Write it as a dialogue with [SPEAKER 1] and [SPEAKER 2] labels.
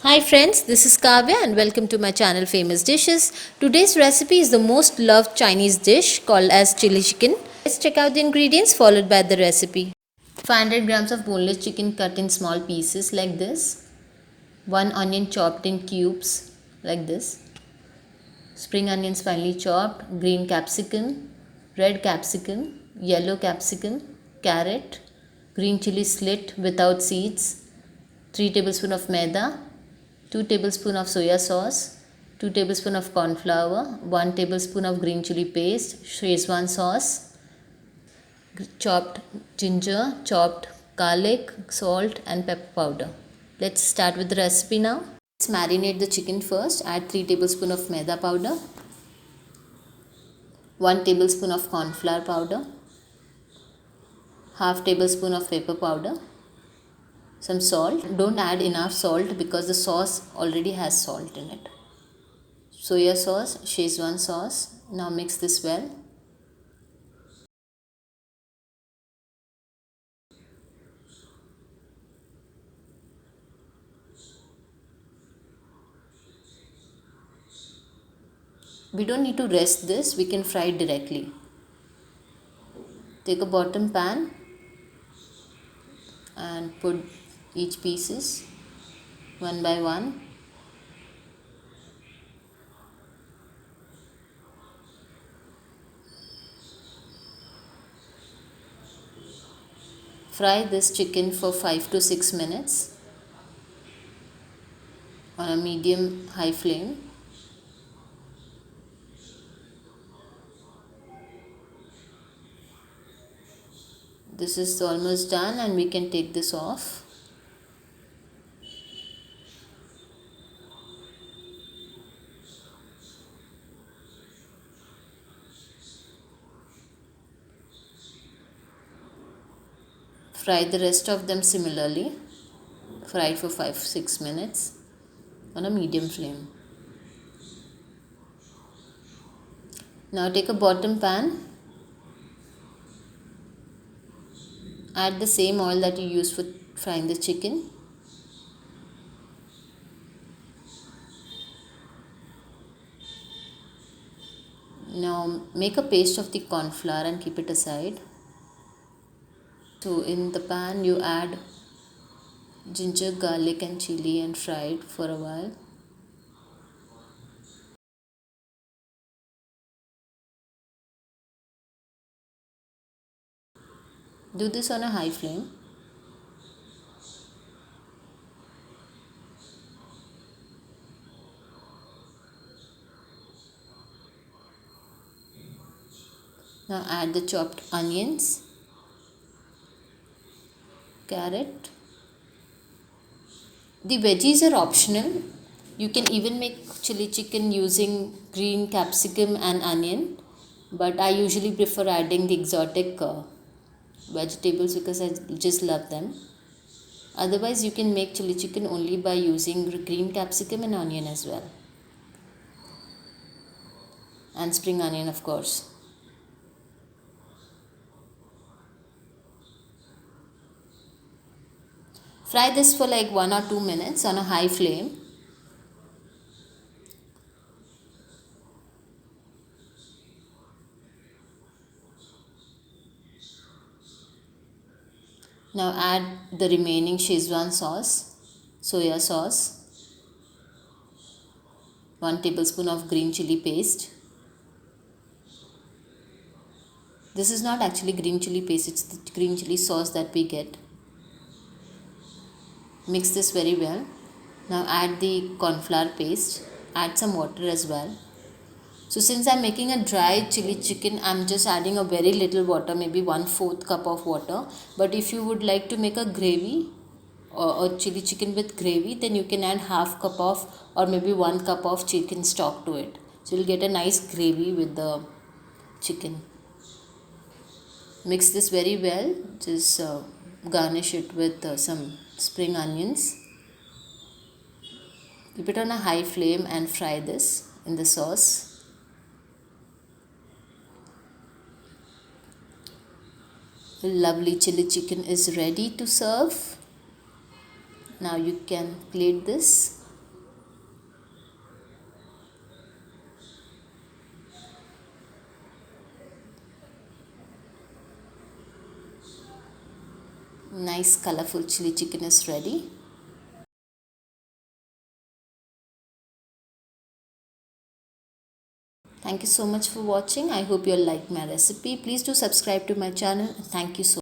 [SPEAKER 1] Hi friends, this is Kavya and welcome to my channel Famous Dishes. Today's recipe is the most loved Chinese dish called as chili chicken. Let's check out the ingredients followed by the recipe. 500 grams of boneless chicken cut in small pieces like this. 1 onion chopped in cubes like this. Spring onions finely chopped, green capsicum, red capsicum, yellow capsicum, carrot, green chili slit without seeds, 3 tablespoons of maida, 2 tablespoons of soya sauce, 2 tablespoons of corn flour, 1 tablespoon of green chili paste, Szechuan sauce, chopped ginger, chopped garlic, salt and pepper powder. Let's start with the recipe now. Let's marinate the chicken first. Add 3 tablespoons of maida powder, 1 tablespoon of corn flour powder, half tablespoon of pepper powder, some salt. Don't add enough salt because the sauce already has salt in it. Soya sauce, Szechuan sauce. Now mix this well. We don't need to rest this, we can fry it directly. Take a bottom pan and put each pieces one by one. Fry this chicken for 5 to 6 minutes on a medium high flame. This is almost done and we can take this off. Fry the rest of them similarly. Fry it for 5-6 minutes on a medium flame. Now take a bottom pan. Add the same oil that you used for frying the chicken. Now make a paste of the corn flour and keep it aside. So in the pan you add ginger, garlic and chili and fry it for a while. Do this on a high flame. Now add the chopped onions, carrot. The veggies are optional. You can even make chili chicken using green capsicum and onion, but I usually prefer adding the exotic vegetables because I just love them. Otherwise you can make chili chicken only by using green capsicum and onion as well, and spring onion of course. Fry this for like 1 or 2 minutes on a high flame. Now add the remaining Szechuan sauce, soya sauce, 1 tablespoon of green chili paste. This is not actually green chili paste, it's the green chili sauce that we get. Mix this very well. Now add the corn flour paste, add some water as well. So since I'm making a dry chili chicken, I'm just adding a very little water, maybe 1/4 cup of water. But if you would like to make a gravy or chili chicken with gravy, then you can add half cup of or maybe 1 cup of chicken stock to it. So you'll get a nice gravy with the chicken. Mix this very well. Just garnish it with some spring onions. Keep it on a high flame and fry this in the sauce. The lovely chili chicken is ready to serve. Now you can plate this Nice colorful chili chicken is ready. Thank you so much for watching. I hope you all like my recipe. Please do subscribe to my channel. Thank you so much.